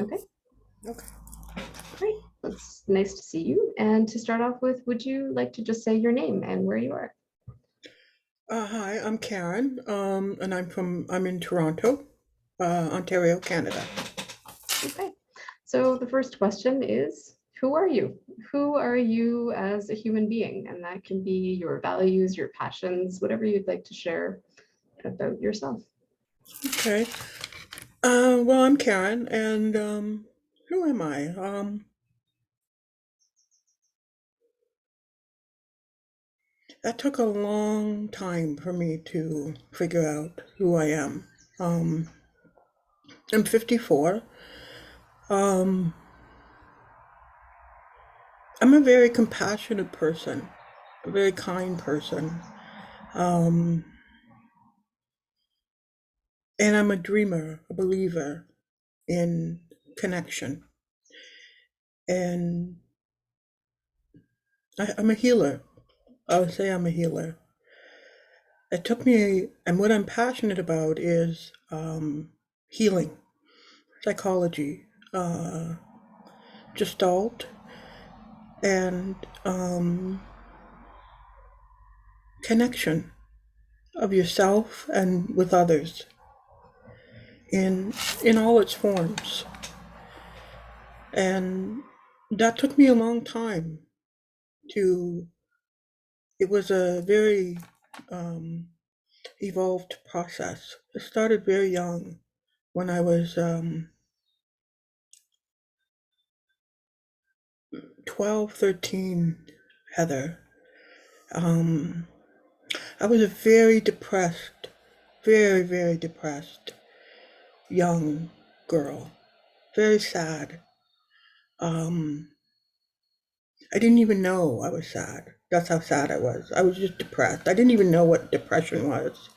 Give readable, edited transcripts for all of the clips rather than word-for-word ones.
Okay, Okay. great. It's nice to see you. And to start off with, would you like to just say your name and where you are? Hi, I'm Karen, and I'm in Toronto, Ontario, Canada. Okay. So the first question is, who are you? Who are you as a human being? And that can be your values, your passions, whatever you'd like to share about yourself. Okay. Well, I'm Karen, and who am I? That took a long time for me to figure out who I am. Um, I'm 54. Um, I'm a very compassionate person, a very kind person, um, and I'm a dreamer, a believer in connection. And I'm a healer. I would say I'm a healer. It took me, and what I'm passionate about is healing, psychology, uh, Gestalt, and connection of yourself and with others in all its forms. And that took me a long time to. It was a very um, evolved process. It started very young when I was 12, 13, Heather. Um, I was a very depressed, very, very depressed young girl, very sad. Um, I didn't even know I was sad. That's how sad I was. I was just depressed. I didn't even know what depression was.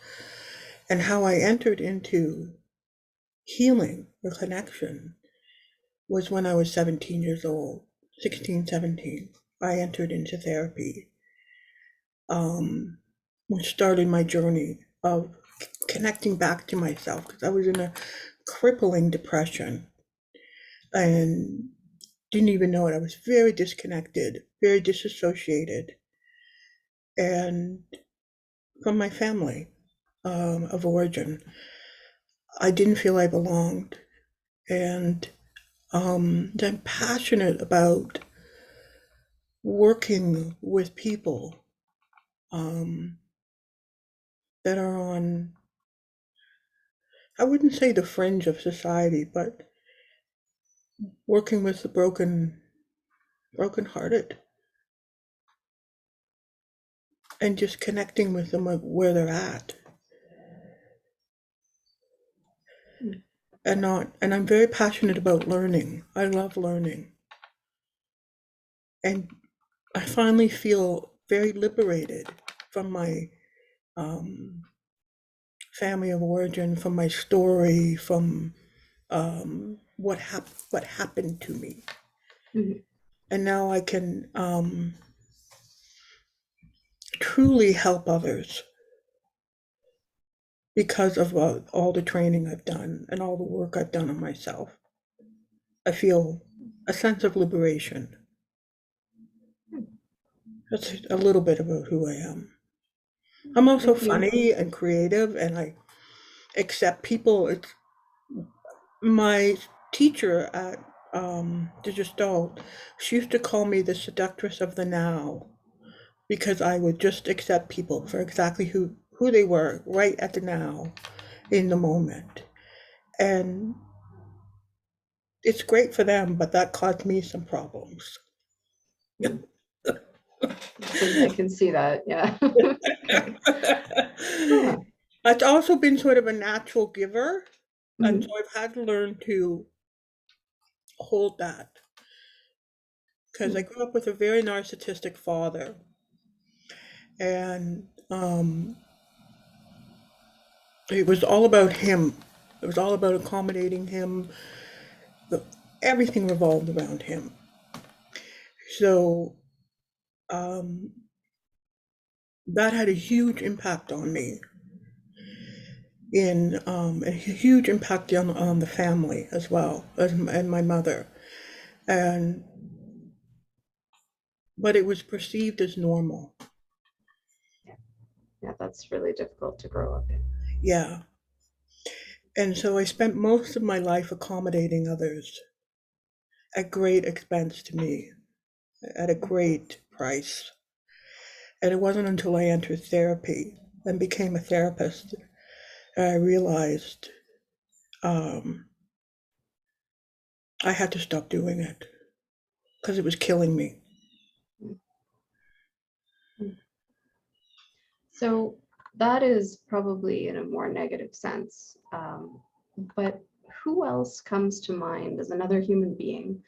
And how I entered into healing or connection was when I was 17 years old, 16, 17. I entered into therapy, um, which started my journey of connecting back to myself because I was in a crippling depression and didn't even know it. I was very disconnected, very disassociated, and from my family of origin, I didn't feel I belonged. And I'm passionate about working with people um, that are on, I wouldn't say the fringe of society, but working with the brokenhearted, and just connecting with them where they're at, and I'm very passionate about learning. I love learning, and I finally feel very liberated from my um, family of origin, from my story, from what happened to me, Mhm. and now I can truly help others because of all the training I've done and all the work I've done on myself. I feel a sense of liberation. That's a little bit about who I am. I'm also Thank you. funny and creative, and I accept people. It's my teacher at the Gestalt. She used to call me the seductress of the now because I would just accept people for exactly who they were right at the now, in the moment. And it's great for them, but that caused me some problems. Mm. I can see that. Yeah. Huh. I've also been sort of a natural giver, and so Mhm. I've had to learn to hold that because I grew up with a very narcissistic father, and it was all about him. It was all about accommodating him. The, Everything revolved around him. So that had a huge impact on me. in a huge impact on the family as well as and my mother. And but it was perceived as normal. Yeah, yeah, that's really difficult to grow up in. Yeah. And so I spent most of my life accommodating others at great expense to me, at a great price. And it wasn't until I entered therapy and became a therapist that I realized um, I had to stop doing it because it was killing me. Mhm. So that is probably in a more negative sense. But who else comes to mind as another human being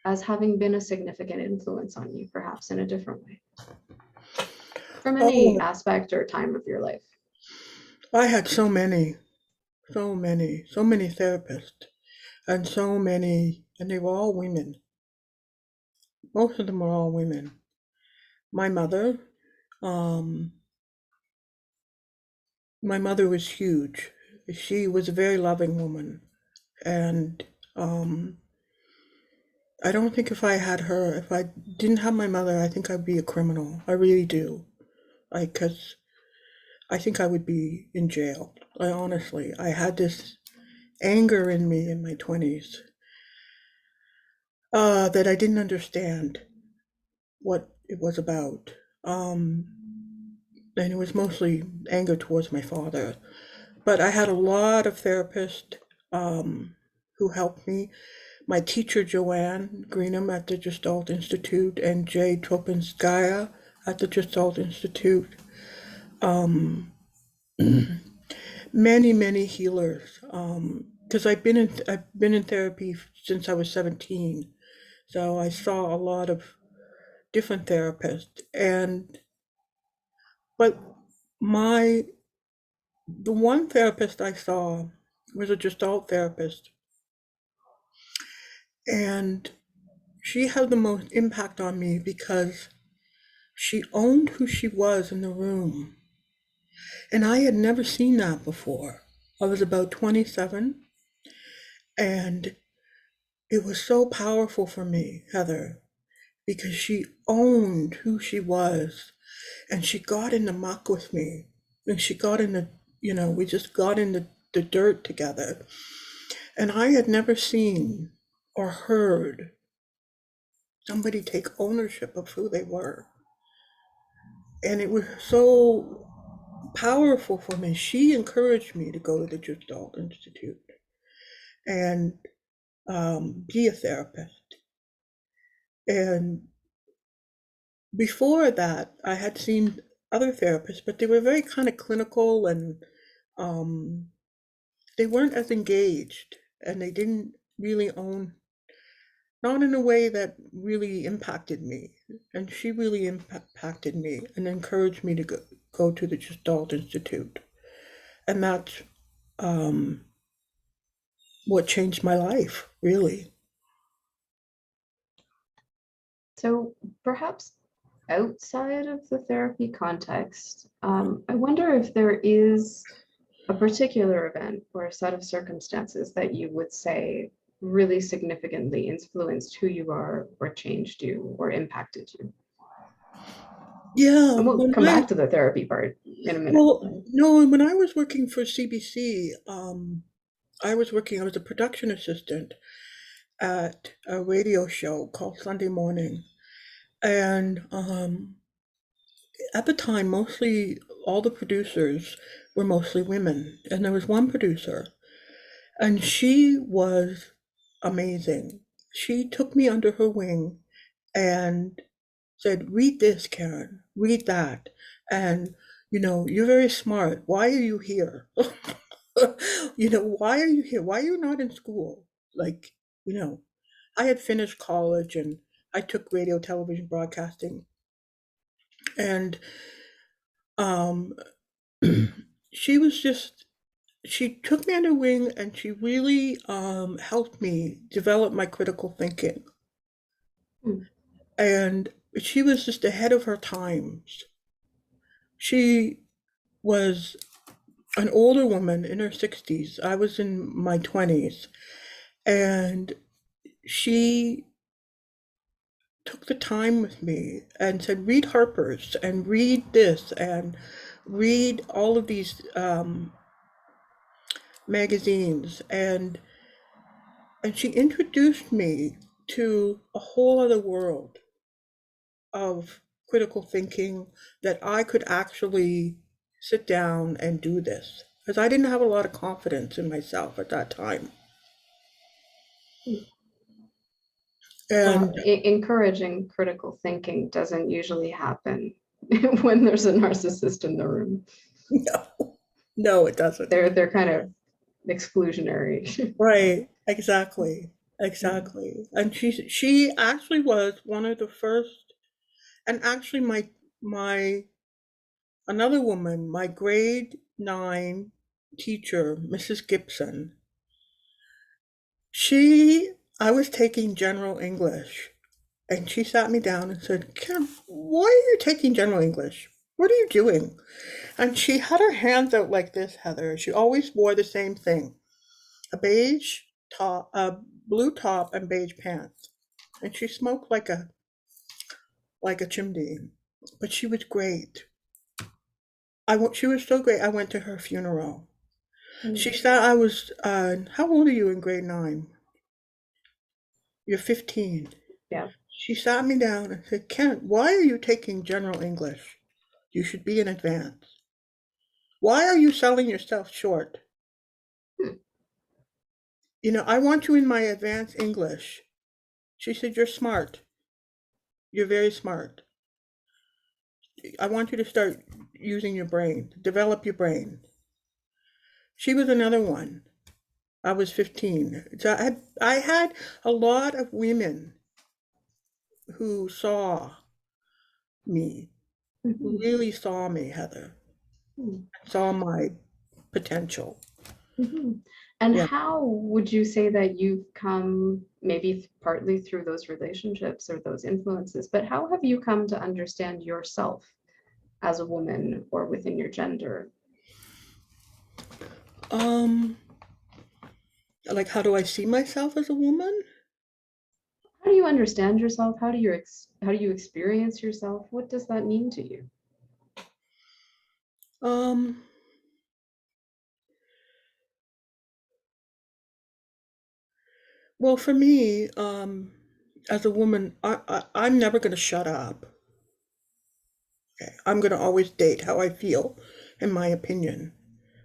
as having been a significant influence on you, perhaps in a different way, from any Oh, aspect or time of your life? I had so many therapists, and so many, and they were all women. Most of them were all women. My mother, um, my mother was huge. She was a very loving woman, and um, I don't think if I had her, if I didn't have my mother, I think I'd be a criminal. I really do. Like, cause I think I would be in jail. I had this anger in me in my 20s that I didn't understand what it was about. Um, and it was mostly anger towards my father. But I had a lot of therapists who helped me. My teacher, Joanne Greenham at the Gestalt Institute, and Jay Tropinskaya at the Gestalt Institute. Um, many, many healers. Because I've been in therapy since I was 17, so I saw a lot of different therapists. And but my the one therapist I saw was a Gestalt therapist, and she had the most impact on me because she owned who she was in the room. And I had never seen that before. I was about 27, and it was so powerful for me, Heather, because she owned who she was, and she got in the muck with me. And she got in the, we just got in the dirt together. And I had never seen or heard somebody take ownership of who they were. And it was so powerful for me. She encouraged me to go to the Gestalt Institute and be a therapist. And before that, I had seen other therapists, but they were very kind of clinical and um, they weren't as engaged and they didn't really own, not in a way that really impacted me. And she really impacted me and encouraged me to go to the Gestalt Institute. And that's um, what changed my life, really. So perhaps outside of the therapy context, I wonder if there is a particular event or a set of circumstances that you would say really significantly influenced who you are or changed you or impacted you. Yeah, And we'll when come I back to the therapy part in a minute. well, no, when I was working for CBC, I was a production assistant at a radio show called Sunday Morning. And at the time, mostly all the producers were mostly women. And there was one producer, and she was amazing. She took me under her wing and said, "Read this, Karen, read that. And, you're very smart. Why are you here? Why are you here? Why are you not in school?" Like, you know, I had finished college and I took radio, television, broadcasting. And um, she was just, she took me under wing and she really helped me develop my critical thinking. Hmm. And she was just ahead of her times. She was an older woman in her 60s. I was in my 20s, and she took the time with me and said, read Harper's and read this and read all of these magazines. And she introduced me to a whole other world of critical thinking, that I could actually sit down and do this. Because I didn't have a lot of confidence in myself at that time. Well, And encouraging critical thinking doesn't usually happen when there's a narcissist in the room. no, no, it doesn't. They're kind of exclusionary. Right, exactly, exactly. And she actually was one of the first, and actually my another woman, my grade 9 teacher, Mrs. Gibson, she I was taking general English, and she sat me down and said, Karen, why are you taking general English? What are you doing? And she had her hands out like this, Heather. She always wore the same thing, a beige top, a blue top, and beige pants. And she smoked like a chimney, but she was great. She was so great. I went to her funeral. She said I was. How old are you in grade 9? You're 15. Yeah. She sat me down and said, Kent, why are you taking general English? You should be in advance. Why are you selling yourself short? Hmm. I want you in my advanced English. She said, you're smart. You're very smart. I want you to start using your brain, develop your brain. She was another one. I was 15. So I had a lot of women who saw me, who Mhm. really saw me, Heather, Mhm. saw my potential. Mhm. And Yeah. how would you say that you've come, maybe partly through those relationships or those influences, but how have you come to understand yourself as a woman or within your gender? Um, like, how do I see myself as a woman? How do you understand yourself? How do you experience yourself? What does that mean to you? Um, well, for me, as a woman, I'm never going to shut up. Okay? I'm going to always date how I feel, in my opinion.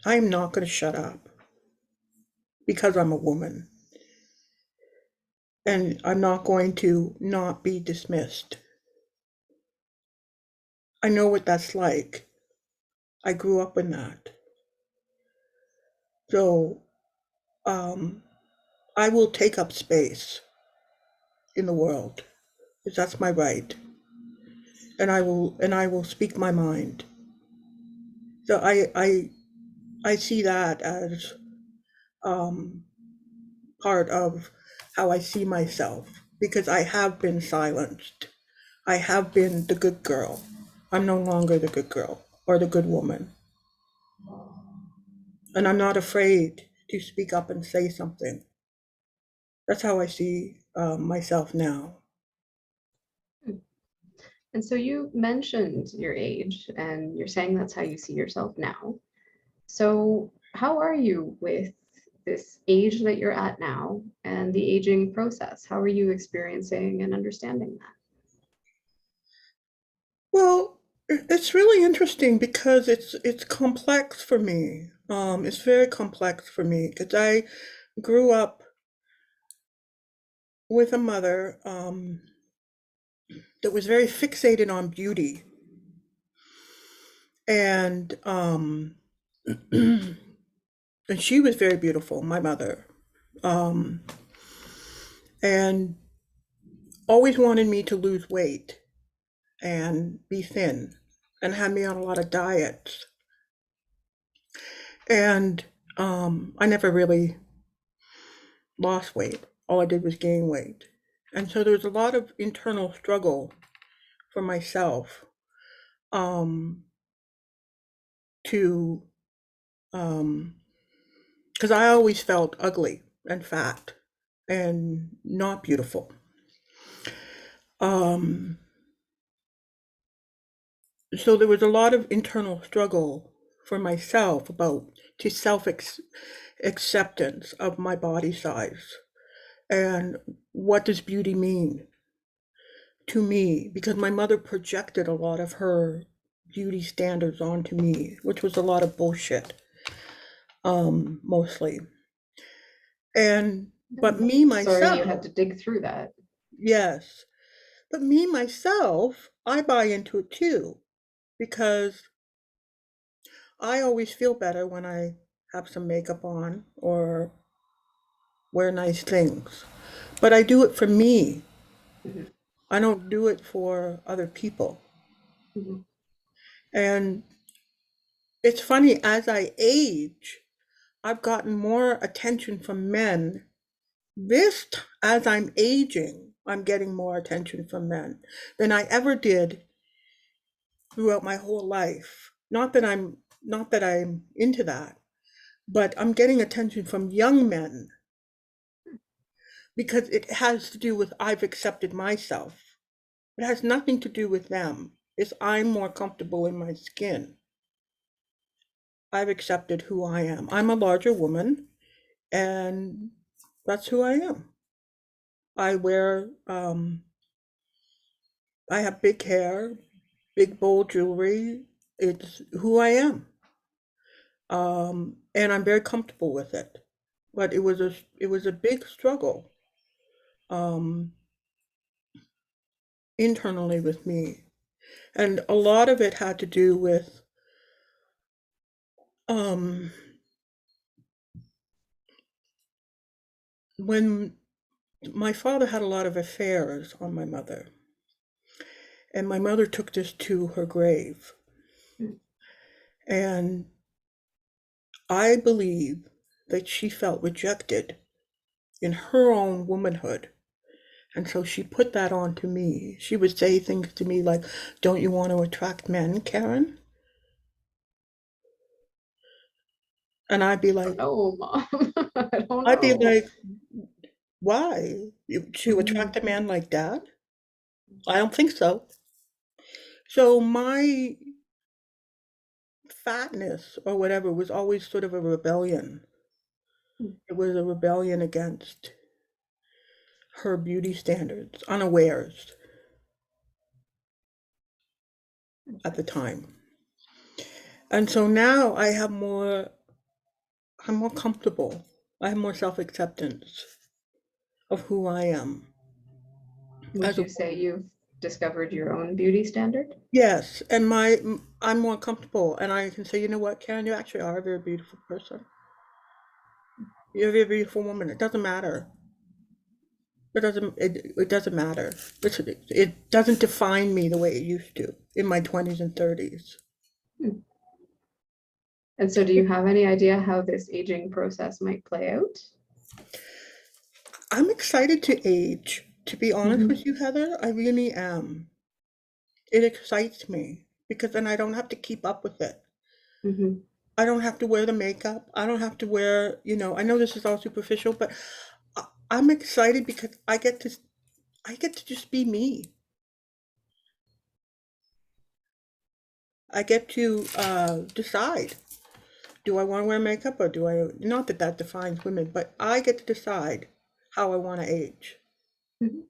I am not going to shut up because I'm a woman. And I'm not going to not be dismissed. I know what that's like. I grew up in that. So um, I will take up space in the world, because that's my right. And I will speak my mind. So I see that as um, part of how I see myself, because I have been silenced. I have been the good girl. I'm no longer the good girl or the good woman. And I'm not afraid to speak up and say something. That's how I see myself now. And so you mentioned your age, and you're saying that's how you see yourself now. So, how are you with this age that you're at now and the aging process? How are you experiencing and understanding that? Well, it's really interesting because it's complex for me. It's very complex for me because I grew up with a mother that was very fixated on beauty, and and she was very beautiful, my mother, um, and always wanted me to lose weight and be thin, and had me on a lot of diets, and I never really lost weight. All I did was gain weight. And so there was a lot of internal struggle for myself um, to Because I always felt ugly and fat and not beautiful. Um, so there was a lot of internal struggle for myself about to acceptance of my body size and what does beauty mean to me, because my mother projected a lot of her beauty standards onto me, which was a lot of bullshit, mostly. And but I'm me sorry you myself, had to dig through that. yes, but me myself, I buy into it too, because I always feel better when I have some makeup on or wear nice things. But I do it for me. Mhm, I don't do it for other people. mhm, And it's funny, as I age, I've gotten more attention from men. As I'm aging, I'm getting more attention from men than I ever did throughout my whole life. Not that I'm into that, but I'm getting attention from young men because it has to do with I've accepted myself. It has nothing to do with them. It's I'm more comfortable in my skin. I've accepted who I am. I'm a larger woman, and that's who I am. I wear, I have big hair, big bold jewelry. It's who I am, and I'm very comfortable with it. But it was a big struggle, um, internally with me, and a lot of it had to do with, um, when my father had a lot of affairs on my mother, and my mother took this to her grave. mhm. And I believe that she felt rejected in her own womanhood. And so she put that on to me. She would say things to me like, "Don't you want to attract men, Karen?" And I don't know, Mom. I don't I'd be know. like, why? To Mhm, attract a man like that? I don't think so. So my fatness or whatever was always sort of a rebellion. It was a rebellion against her beauty standards, unawares at the time. And so now I'm more comfortable. I have more self-acceptance of who I am would as a you say woman. you've discovered your own beauty standard? Yes, and I'm more comfortable, and I can say, you know what, Karen, you actually are a very beautiful person. You're a very beautiful woman. It doesn't matter. It doesn't matter. It doesn't define me the way it used to in my 20s and 30s. Hmm. And so do you have any idea how this aging process might play out? I'm excited to age. To be honest with Mhm, you, Heather, I really am. It excites me because then I don't have to keep up with it. mhm. I don't have to wear the makeup. I don't have to wear, I know this is all superficial, but I'm excited because I get to just be me. I get to decide. Do I want to wear makeup or do I not that that defines women, but I get to decide how I want to age. Mhm.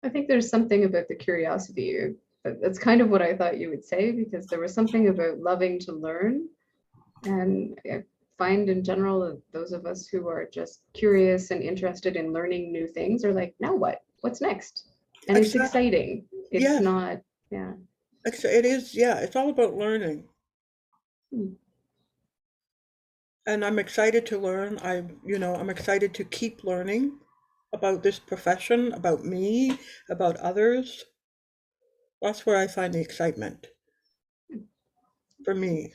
I think there's something about the curiosity. That's kind of what I thought you would say, because there was something about loving to learn. And I find in general that those of us who are just curious and interested in learning new things are like, now what? What's next? And it's Exactly. exciting. It's Yes. not, yeah. It is. Yeah. It's all about learning. Hmm. And I'm excited to learn. I'm excited to keep learning about this profession, about me, about others. That's where I find the excitement for me.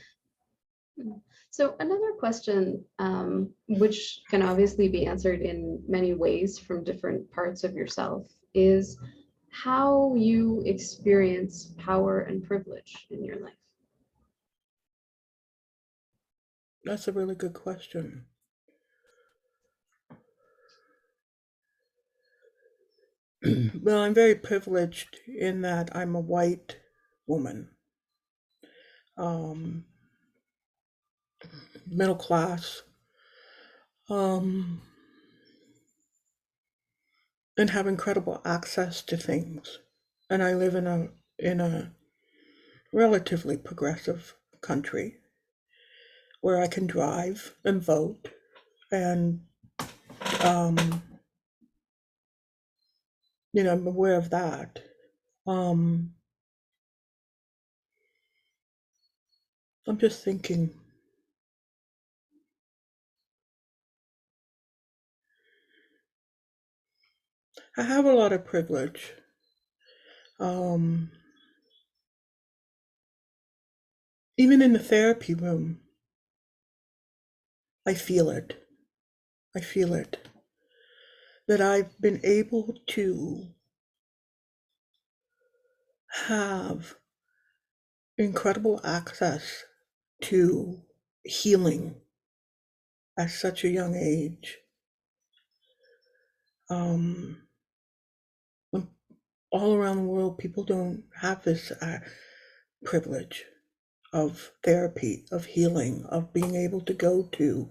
So another question, which can obviously be answered in many ways from different parts of yourself, is how you experience power and privilege in your life. That's a really good question. Well, I'm very privileged in that I'm a white woman, um, middle class, um, and have incredible access to things. And I live in a relatively progressive country where I can drive and vote, and um, I'm aware of that. Um, I'm just thinking. I have a lot of privilege. Um, Even in the therapy room, I feel it. I feel it. That I've been able to have incredible access to healing at such a young age. Um, all around the world, people don't have this privilege of therapy, of healing, of being able to go to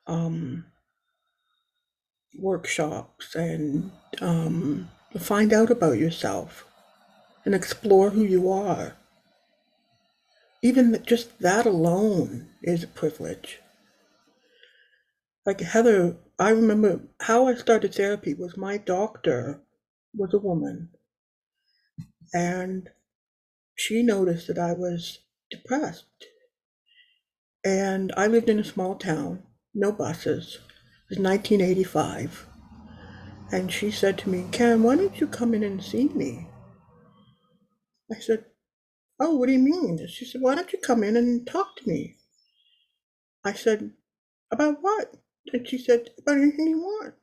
um, workshops and find out about yourself and explore who you are. Even just that alone is a privilege. Like Heather, I remember how I started therapy was my doctor was a woman, and she noticed that I was depressed. And I lived in a small town, no buses. It was 1985. And she said to me, Karen, why don't you come in and see me? I said, oh, what do you mean? She said, why don't you come in and talk to me? I said, about what? And she said, about anything you want.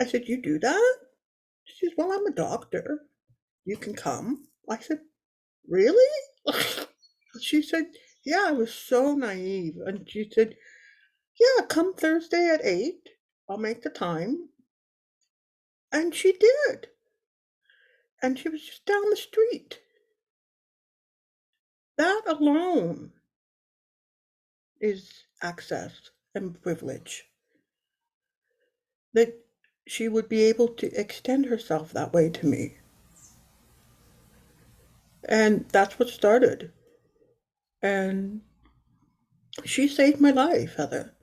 I said, you do that? She says, well, I'm a doctor. You can come. I said, really? She said, yeah, I was so naive. And she said, yeah, come Thursday at 8. I'll make the time. And she did. And she was just down the street. That alone is access and privilege. That she would be able to extend herself that way to me. And that's what started. And she saved my life, Heather.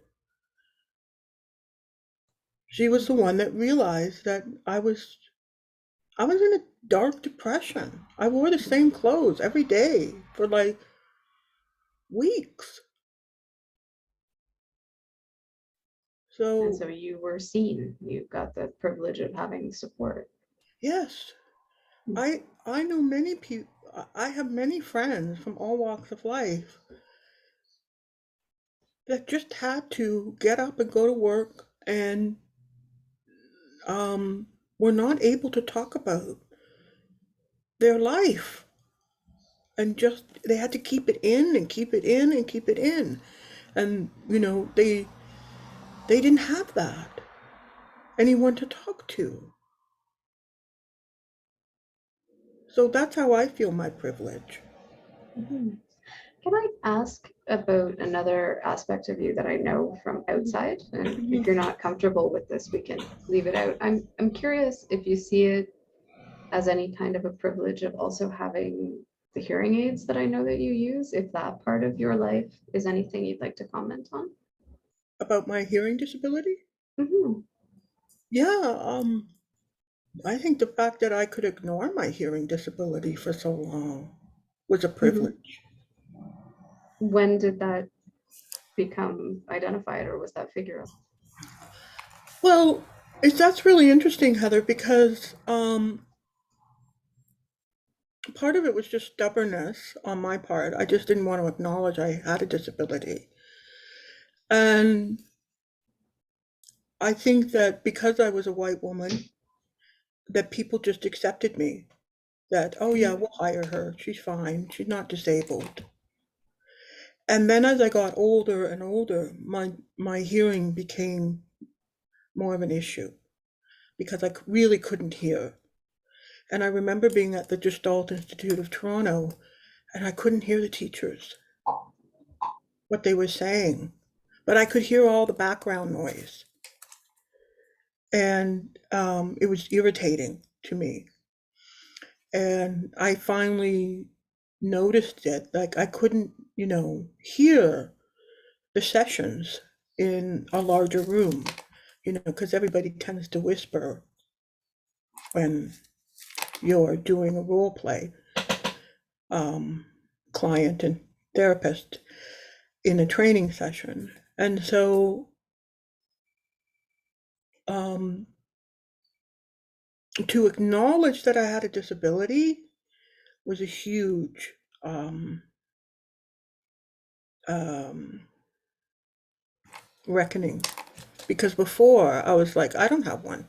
She was the one that realized that I was in a dark depression. I wore the same clothes every day for like weeks. And So, so you were seen. You got the privilege of having support. yes, I know many people. I have many friends from all walks of life that just had to get up and go to work and were not able to talk about their life, and just they had to keep it in and keep it in and keep it in. And they didn't have that anyone to talk to. So that's how I feel my privilege. Mhm. Can I ask about another aspect of you that I know from outside? And if you're not comfortable with this, we can leave it out. I'm curious if you see it as any kind of a privilege of also having the hearing aids that I know that you use, if that part of your life is anything you'd like to comment on. About my hearing disability? Mhm. Yeah, I think the fact that I could ignore my hearing disability for so long was a Mhm. privilege. When did that become identified, or was that figure out? Well, that's really interesting, Heather, because part of it was just stubbornness on my part. I just didn't want to acknowledge I had a disability. And I think that because I was a white woman, that people just accepted me. That, oh yeah, Mhm. we'll hire her. She's fine. She's not disabled. And then as I got older and older, my hearing became more of an issue because I really couldn't hear. And I remember being at the Gestalt Institute of Toronto, and I couldn't hear the teachers, what they were saying, but I could hear all the background noise. And it was irritating to me. And I finally noticed it. Like I couldn't, hear the sessions in a larger room, because everybody tends to whisper when you're doing a role play, um, client and therapist in a training session. And so um, to acknowledge that I had a disability was a huge um, um, reckoning because before I was like, I don't have one.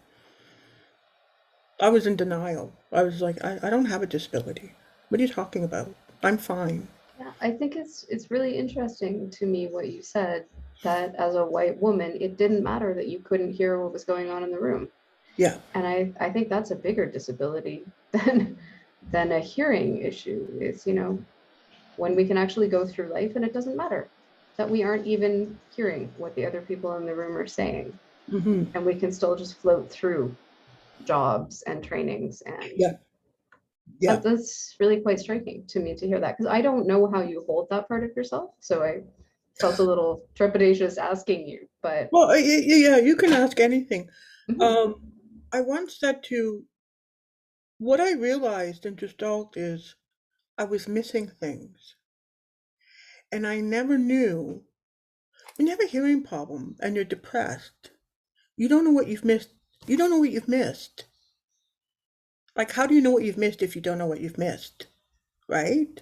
I was in denial. I was like, I don't have a disability. What are you talking about? I'm fine. Yeah, I think it's really interesting to me what you said, that as a white woman, it didn't matter that you couldn't hear what was going on in the room. Yeah. And I think that's a bigger disability than a hearing issue. Is, when we can actually go through life and it doesn't matter that we aren't even hearing what the other people in the room are saying. Hmm. And we can still just float through jobs and trainings. And Yeah. Yeah. that's really quite striking to me to hear that, because I don't know how you hold that part of yourself. So I felt a little trepidatious asking you, but Well, yeah, you can ask anything. mhm. Um, I once said to what I realized in Gestalt is I was missing things, and I never knew. When you have a hearing problem and you're depressed, you don't know what you've missed. You don't know what you've missed. Like, how do you know what you've missed if you don't know what you've missed? Right?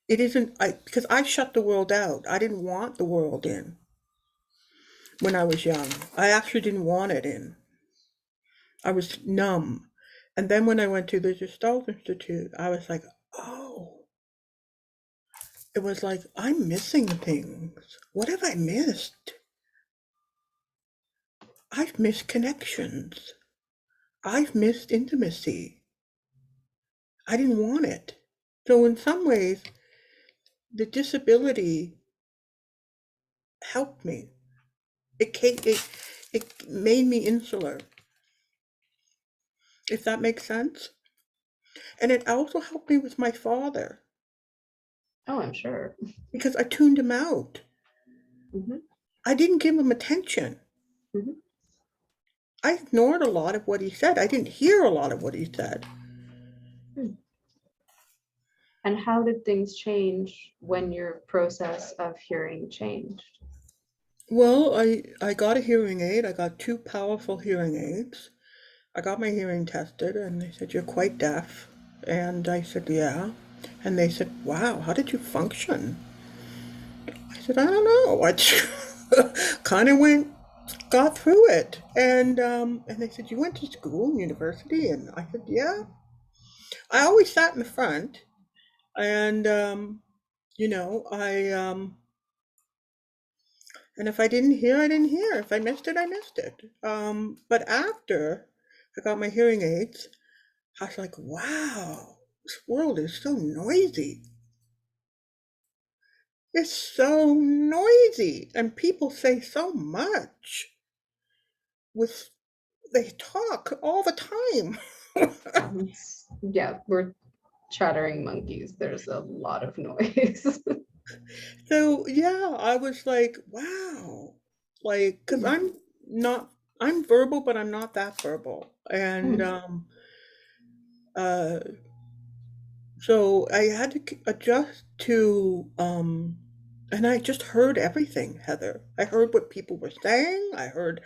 It isn't, because I shut the world out. I didn't want the world in when I was young. I actually didn't want it in. I was numb. And then when I went to the Gestalt Institute, I was like, oh, it was like, I'm missing things. What have I missed? I've missed connections. I've missed intimacy. I didn't want it. So in some ways, the disability helped me. It made me insular, if that makes sense. And it also helped me with my father Oh, I'm sure. because I tuned him out. Hmm. I didn't give him attention. Hmm. I ignored a lot of what he said. I didn't hear a lot of what he said. And how did things change when your process of hearing changed? Well, I got a hearing aid. I got two powerful hearing aids. I got my hearing tested, and they said, you're quite deaf. And I said, yeah. And they said, wow, how did you function? I said, I don't know. I kind of got through it. And they said, you went to school, university? And I said, yeah. I always sat in the front. And, and if I didn't hear, I didn't hear. If I missed it, I missed it. But after I got my hearing aids, I was like, wow, this world is so noisy. It's so noisy. And people say so much with, they talk all the time. Yeah, we're chattering monkeys. There's a lot of noise. So yeah, I was like, wow. Like, because Hmm. I'm verbal, but I'm not that verbal. And Hmm. uh, so I had to adjust to, and I just heard everything, Heather. I heard what people were saying. I heard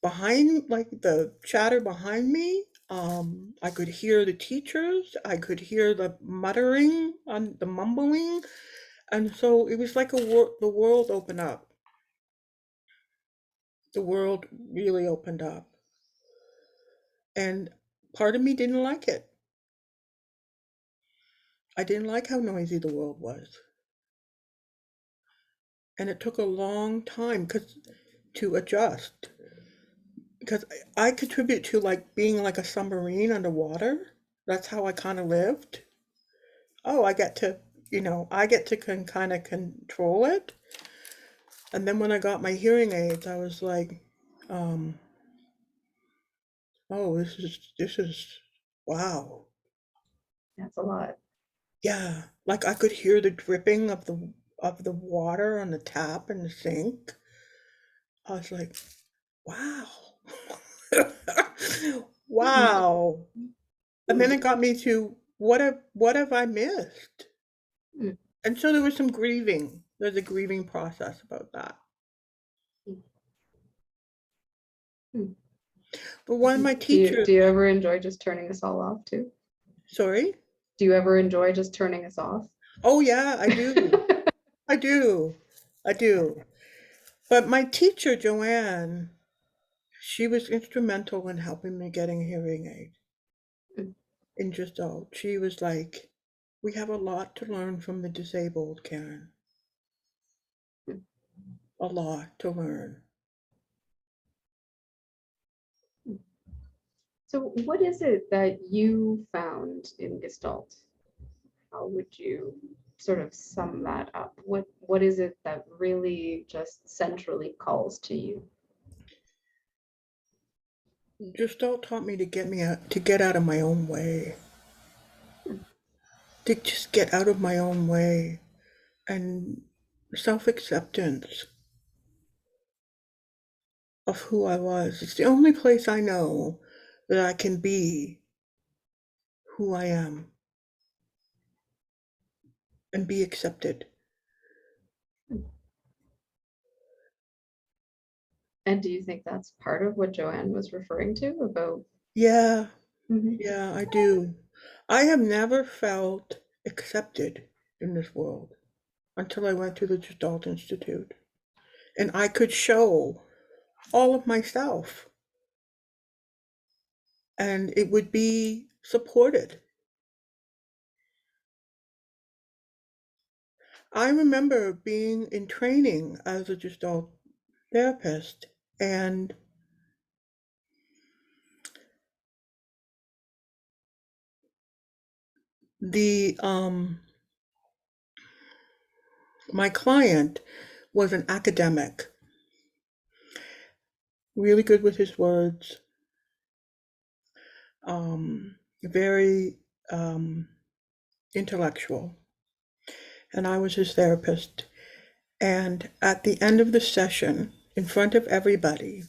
behind, like the chatter behind me. I could hear the teachers. I could hear the muttering and the mumbling. And so it was like the world opened up. The world really opened up. And part of me didn't like it. I didn't like how noisy the world was. And it took a long time to adjust. Because I contribute to like being like a submarine underwater. That's how I kind of lived. Oh, I get to, I get to kind of control it. And then when I got my hearing aids, I was like, um, oh, this is wow. That's a lot. Yeah, like I could hear the dripping of the water on the tap in the sink. I was like, wow. Hmm. Wow. And then Hmm. it got me to what have I missed? Hmm. And so there was some grieving. There's a grieving process about that. Hmm. But one of my Do teachers, you ever enjoy just turning us all off too? sorry? Do you ever enjoy just turning us off? Oh yeah, I do. I do. I do. But my teacher, Joanne, she was instrumental in helping me getting a hearing aid in Gestalt. She was like, we have a lot to learn from the disabled, Karen. A lot to learn. So what is it that you found in Gestalt? How would you sort of sum that up? What is it that really just centrally calls to you? Gestalt taught me to get out of my own way. To just get out of my own way and self-acceptance of who I was. It's the only place I know that I can be who I am and be accepted. And do you think that's part of what Joanne was referring to about? Yeah, Mhm. yeah, I do. I have never felt accepted in this world until I went to the Gestalt Institute. And I could show all of myself and it would be supported. I remember being in training as a Gestalt therapist and the my client was an academic, really good with his words, very um, intellectual, and I was his therapist. And at the end of the session, in front of everybody,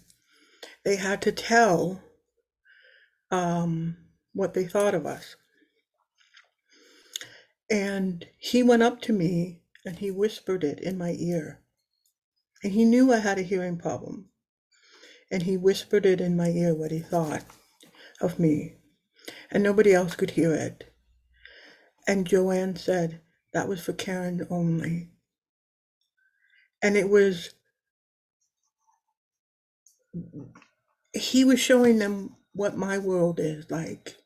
they had to tell um, what they thought of us. And he went up to me and he whispered it in my ear. And he knew I had a hearing problem. And he whispered it in my ear what he thought of me. And nobody else could hear it. And Joanne said that was for Karen only. And he was showing them what my world is like.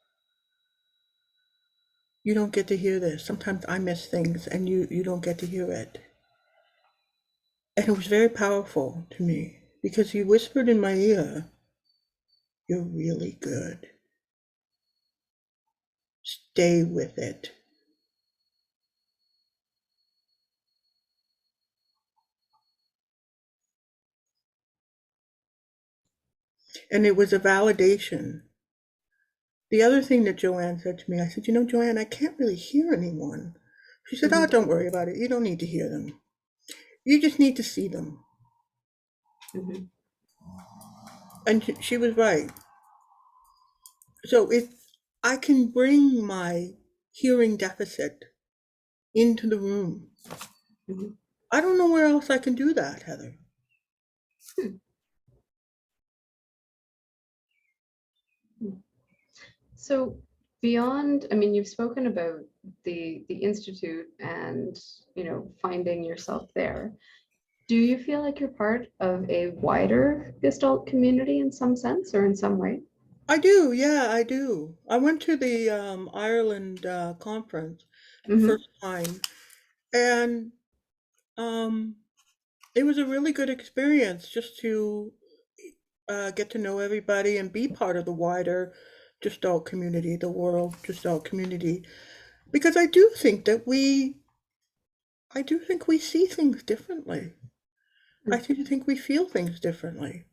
You don't get to hear this. Sometimes I miss things and you don't get to hear it. And it was very powerful to me because he whispered in my ear, you're really good. Stay with it. And it was a validation. The other thing that Joanne said to me, I said, Joanne, I can't really hear anyone. She said, oh, Mhm. don't worry about it. You don't need to hear them. You just need to see them. Mhm. And she was right. So if I can bring my hearing deficit into the room, Mhm. I don't know where else I can do that, Heather. Hmm. Hmm. So beyond, I mean, you've spoken about the institute and finding yourself there. Do you feel like you're part of a wider Gestalt community in some sense or in some way? I do, yeah, I do. I went to the Ireland conference Hmm. first time. And um, it was a really good experience just to get to know everybody and be part of the wider Gestalt community, the world Gestalt community. Because I do think we see things differently. I do think we feel things differently,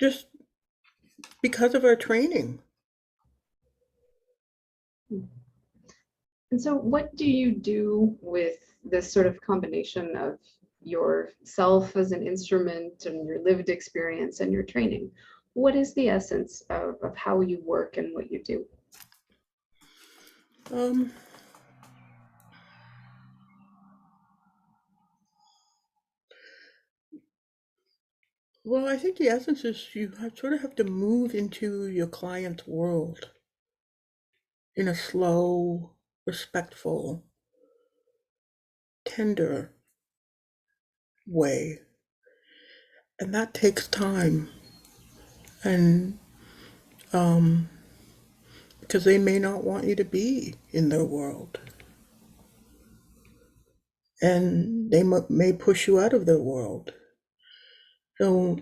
just because of our training. And so, what do you do with this sort of combination of yourself as an instrument and your lived experience and your training? What is the essence of how you work and what you do? Um, well, I think the essence is sort of have to move into your client's world in a slow, respectful, tender way. And that takes time. And because they may not want you to be in their world, and they may push you out of their world. So,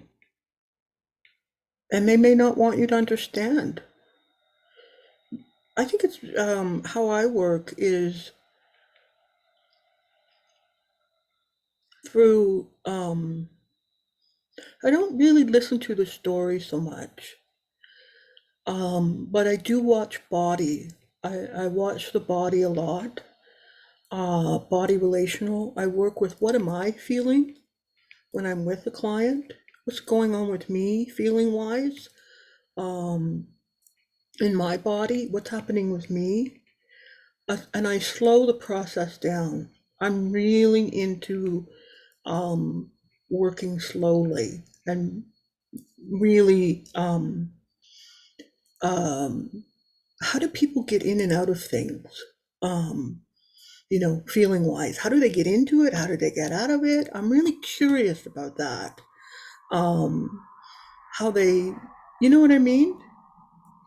and they may not want you to understand. I think it's how I work is through, I don't really listen to the story so much, but I do watch body. I watch the body a lot, body relational. I work with what am I feeling when I'm with a client? What's going on with me feeling wise? Um, in my body, what's happening with me? And I slow the process down. I'm really into um, working slowly and really um, how do people get in and out of things? Um, feeling wise. How do they get into it? How do they get out of it? I'm really curious about that. Um, how they, you know what I mean?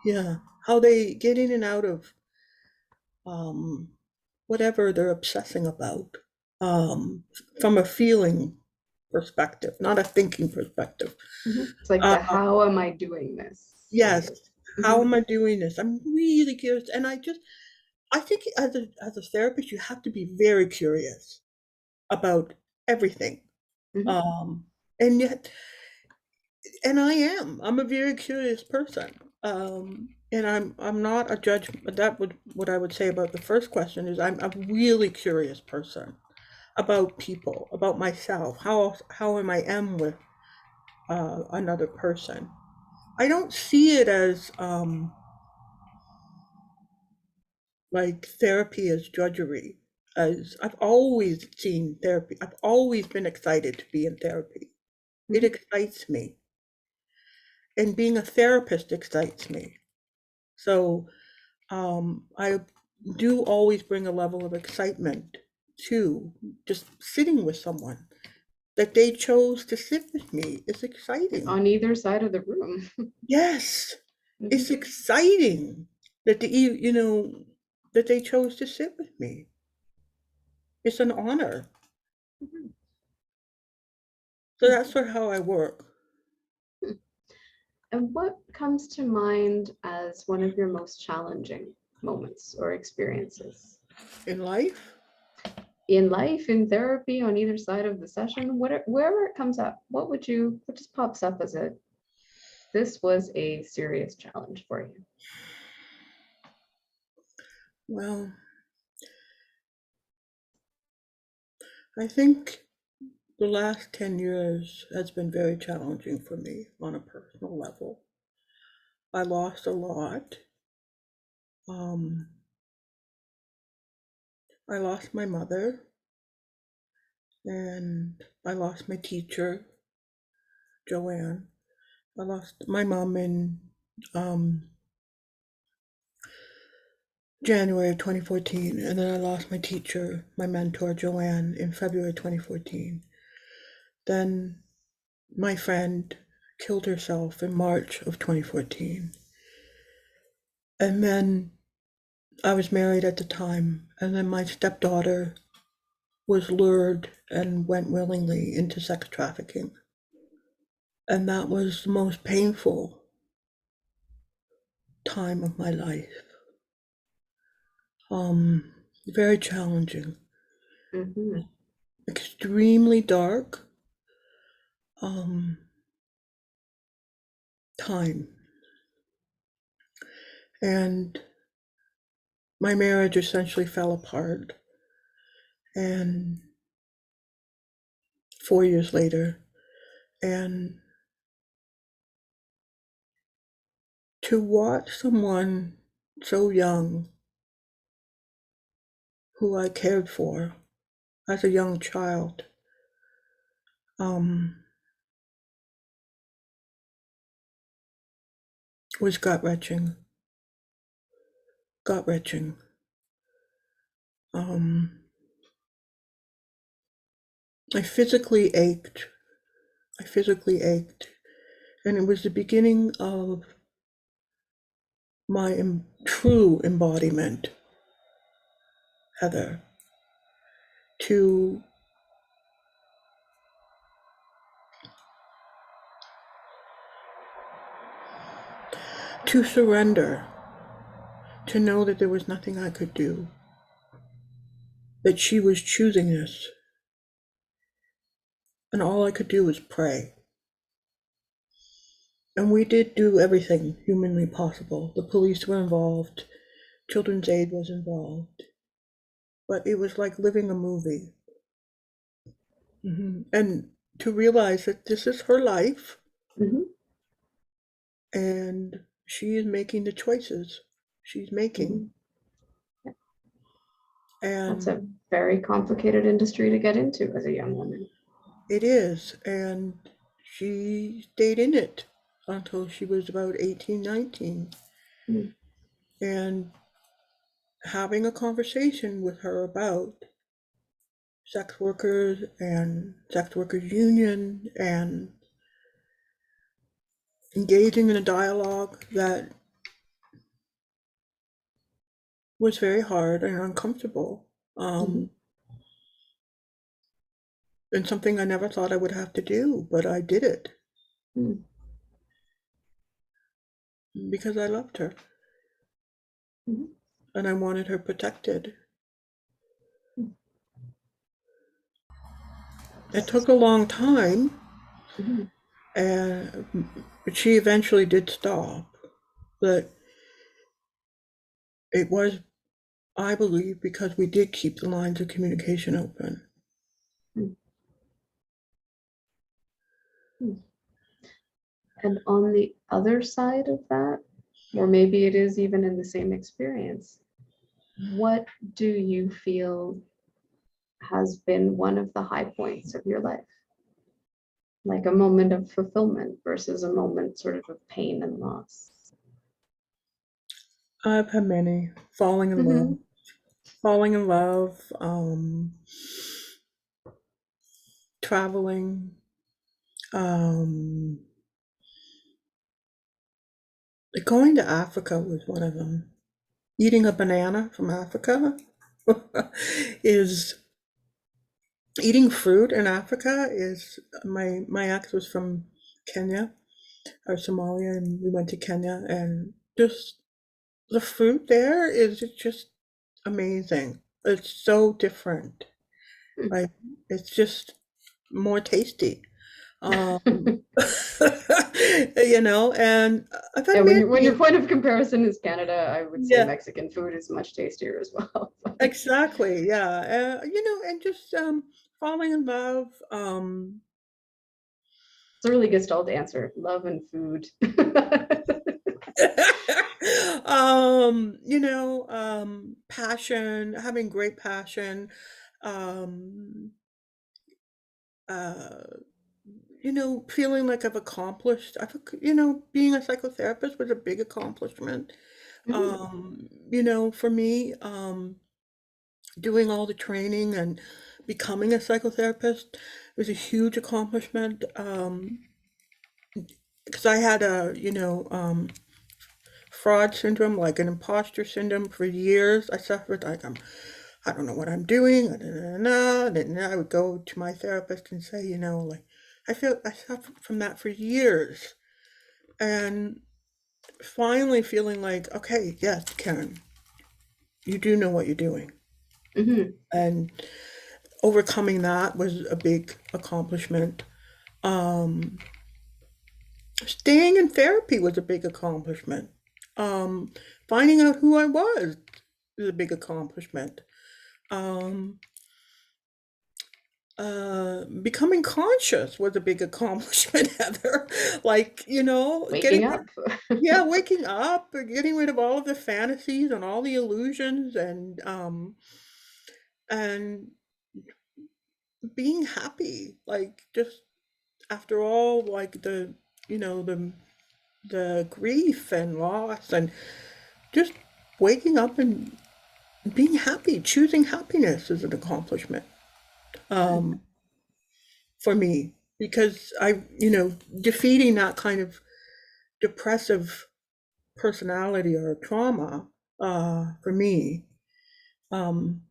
Yeah. How they get in and out of um, whatever they're obsessing about um, from a feeling perspective, not a thinking perspective. Mhm. It's like Uh, the how am I doing this kind yes. of. How Mhm. am I doing this? I'm really curious, and I think as a therapist, you have to be very curious about everything. Mhm. Um, and yet, and I am. I'm a very curious person. And I'm not a judge. That would what I would say about the first question is I'm a really curious person about people, about myself, how am with another person. I don't see it as like therapy as drudgery. As I've always seen therapy, I've always been excited to be in therapy. It Mhm. excites me, and being a therapist excites me. So I do always bring a level of excitement to just sitting with someone. That they chose to sit with me is exciting. On either side of the room. Yes, Mhm. it's exciting that that they chose to sit with me. It's an honor. Mhm. So that's sort of how I work And what comes to mind as one of your most challenging moments or experiences in life. in life, in therapy, on either side of the session, wherever it comes up? What just pops up as a this was a serious challenge for you? Well, I think the last 10 years has been very challenging for me on a personal level. I lost a lot. Um, I lost my mother and I lost my teacher, Joanne. I lost my mom in um, January of 2014, and then I lost my teacher, my mentor, Joanne, in February 2014. Then my friend killed herself in March of 2014. And then I was married at the time, and then my stepdaughter was lured and went willingly into sex trafficking. And that was the most painful time of my life. Um, Very challenging, Hmm. extremely dark um, time. And my marriage essentially fell apart. And 4 years later, and to watch someone so young who I cared for as a young child um, was gut wrenching. Gut wrenching. Um, I physically ached. I physically ached. And it was the beginning of my true embodiment, Heather, to surrender, to know that there was nothing I could do, that she was choosing this, and all I could do was pray. And we did do everything humanly possible. The police were involved, Children's Aid was involved, but it was like living a movie. And to realize that this is her life Hmm. and she is making the choices she's making. Hmm. That's a And very complicated industry to get into as a young woman. it is. And she stayed in it until she was about 18, 19. Mm. And having a conversation with her about sex workers and sex workers union and engaging in a dialogue that was very hard and uncomfortable, Hmm. and something I never thought I would have to do, but I did it Mm. because I loved her Hmm. and I wanted her protected. It took a long time, Hmm. and but she eventually did stop. But it was, I believe, because we did keep the lines of communication open. And on the other side of that, or maybe it is even in the same experience, what do you feel has been one of the high points of your life? Like a moment of fulfillment versus a moment sort of pain and loss. I've had many. Falling in love. Hmm. Falling in love, traveling, um, going to Africa was one of them. Eating a banana from Africa is eating fruit in Africa is my ex was from Kenya or Somalia, and we went to Kenya, and just the fruit there is just amazing. It's so different. Like it's just more tasty. Um, and I've had Yeah, when your many. point of comparison is Canada, I would say Yeah, Mexican food is much tastier as well. exactly. Yeah, and just falling in love. It's a really Gestalt answer. Love and food. Passion, having great passion. Um, uh, feeling like I've accomplished. Being a psychotherapist was a big accomplishment. Mhm. For me, doing all the training and becoming a psychotherapist was a huge accomplishment. Because I had a, fraud syndrome, like an imposter syndrome for years. I suffered like I don't know what I'm doing. And then I would go to my therapist and say, like I suffered from that for years. And finally feeling like, okay, yes, Karen, you do know what you're doing. Hmm. And overcoming that was a big accomplishment. Um, Staying in therapy was a big accomplishment. Um, Finding out who I was a big accomplishment. Um, Becoming conscious was a big accomplishment, Heather. Like, Waking up. yeah, waking up, getting rid of all of the fantasies and all the illusions, and being happy. Like, just after all, like you know, the the grief and loss, and just waking up and being happy, choosing happiness is an accomplishment, um, for me, because defeating that kind of depressive personality or trauma, for me, um,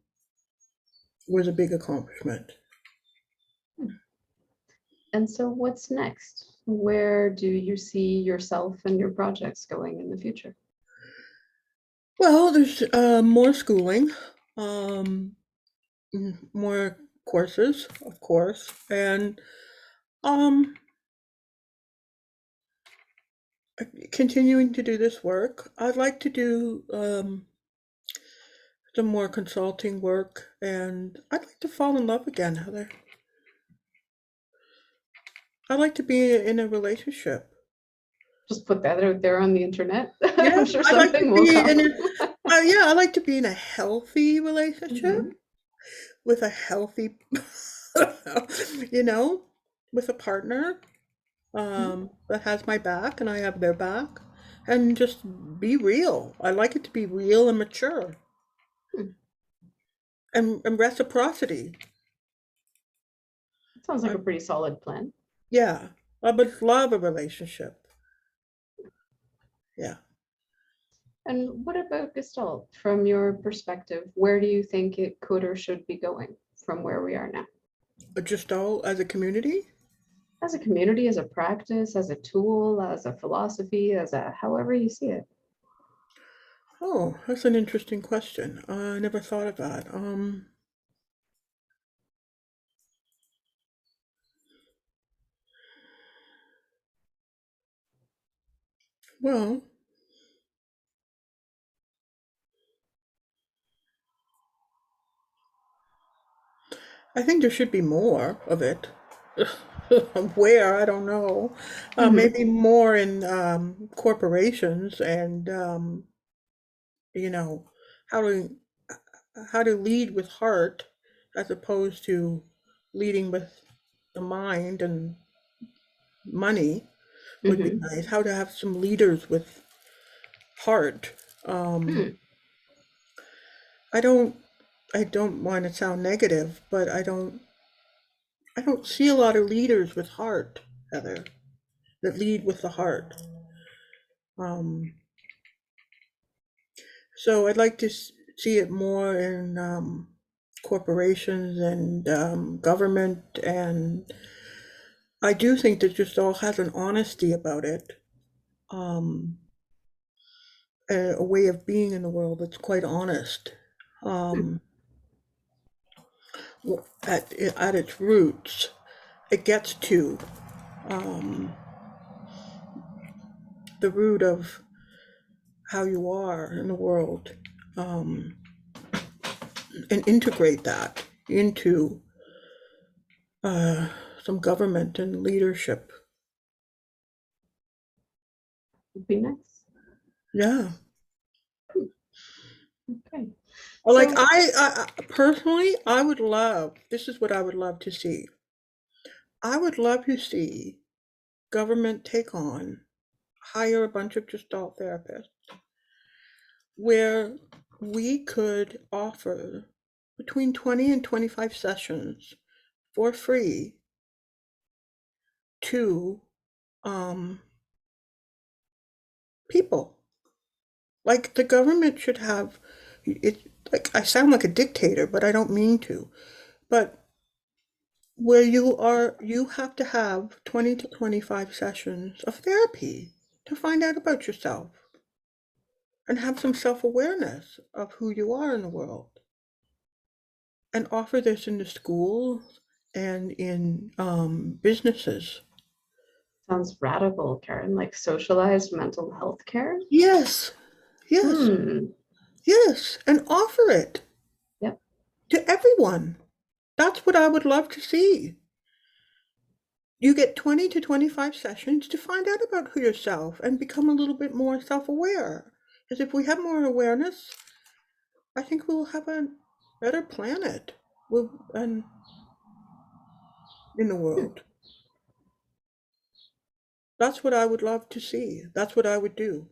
was a big accomplishment. And so what's next? Where do you see yourself and your projects going in the future? Well, there's more schooling, um, more courses, of course, and um, continuing to do this work. I'd like to do some more consulting work, and I'd like to fall in love again, Heather. I'd like to be in a relationship. Just put that out there on the internet. Yeah, I'm sure I'd like to something will be come. in a yeah, I'd like to be in a healthy relationship Mhm. with a healthy, you know, with a partner, Mhm. that has my back and I have their back, and just be real. I like it to be real and mature, Hmm. and reciprocity. Sounds like I, a pretty solid plan. yeah, I would love a relationship. Yeah. And what about Gestalt? From your perspective, where do you think it could or should be going from where we are now? Just all as a community? As a community, as a practice, as a tool, as a philosophy, as a however you see it. Oh, that's an interesting question. I never thought of that. Well, I think there should be more of it. Where, I don't know. Mhm. Maybe more in corporations, and you know, how to lead with heart as opposed to leading with the mind and money would be Mhm. nice. How to have some leaders with heart. Um, Hmm. I don't I don't want to sound negative, but I don't see a lot of leaders with heart, Heather, that lead with the heart. Um, so I'd like to see it more in corporations and government, and I do think that just all has an honesty about it, um, a way of being in the world that's quite honest. Hmm. Um, at its roots, it gets to um, the root of how you are in the world, um, and integrate that into uh, some government and leadership. Would be nice. Yeah. Hmm. Okay. Like So, I personally, I would love, this is what I would love to see. I would love to see government take on, hire a bunch of Gestalt therapists, where we could offer between 20 and 25 sessions for free to um, people. Like the government should have it. Like I sound like a dictator, but I don't mean to. But where you have to have 20 to 25 sessions of therapy to find out about yourself and have some self-awareness of who you are in the world, and offer this in the schools and in businesses. Sounds radical, Karen, like socialized mental health care. Yes, yes, Hmm. yes, and offer it Yep. to everyone. That's what I would love to see. You get 20 to 25 sessions to find out about who yourself and become a little bit more self-aware. Because if we have more awareness, I think we'll have a better planet and in the Hmm. world. That's what I would love to see. That's what I would do.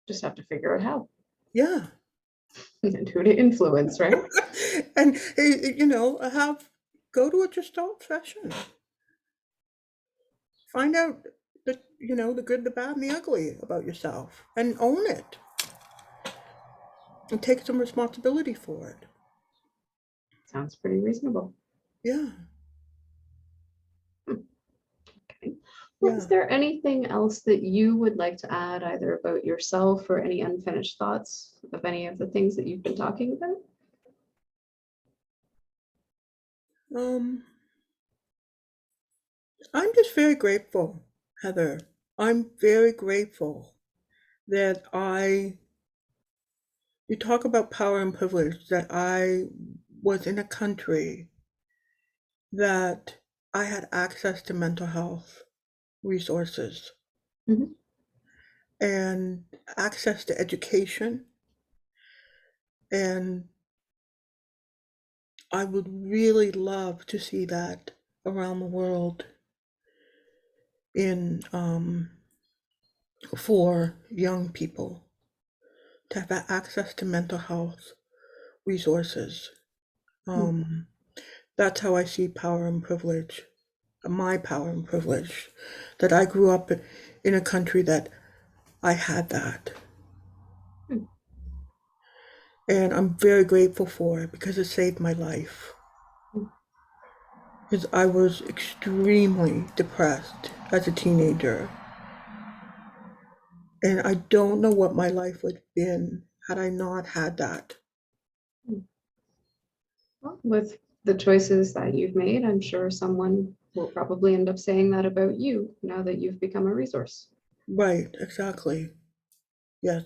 Just have to figure out how Yeah. and who to influence, right? And have go to a Gestalt session. Find out the good, the bad, and the ugly about yourself and own it and take some responsibility for it. Sounds pretty reasonable. Yeah. Hmm. Okay. Well, is Yeah. there anything else that you would like to add, either about yourself or any unfinished thoughts of any of the things that you've been talking about? Um, I'm just very grateful, Heather. I'm very grateful that you talk about power and privilege, that I was in a country that I had access to mental health resources Mhm. and access to education. And I would really love to see that around the world in for young people to have access to mental health resources. Hmm. Um, that's how I see power and privilege, my power and privilege, that I grew up in a country that I had that. Hmm. And I'm very grateful for it because it saved my life. Hmm. Because I was extremely depressed as a teenager. And I don't know what my life would have been had I not had that. Hmm. Well, with the choices that you've made, I'm sure someone will probably end up saying that about you now that you've become a resource. Right, exactly. Yes,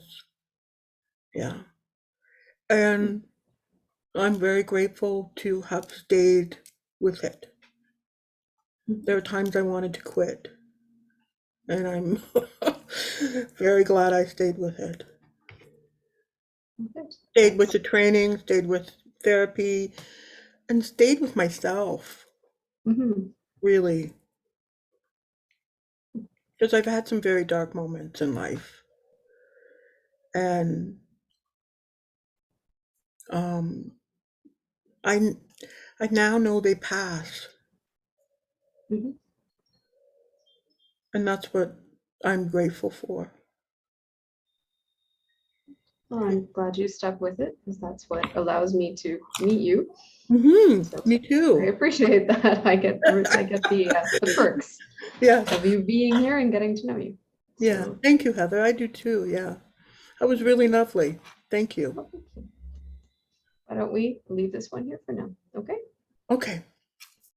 yeah. And I'm very grateful to have stayed with it. Hmm. There are times I wanted to quit, and I'm very glad I stayed with it. Okay. Stayed with That's the training, stayed with therapy, and stayed with myself, mhm. really. Because I've had some very dark moments in life. And um, I, I now know they pass. Mhm. And that's what I'm grateful for. Well, I'm glad you stuck with it because that's what allows me to meet you. So Me I too. appreciate that. I get the perks Yes. of you being here and getting to know you. Yeah. So Thank you, Heather. I do too. Yeah. That was really lovely. Thank you. well, thank you. Why don't we leave this one here for now? Okay. Okay.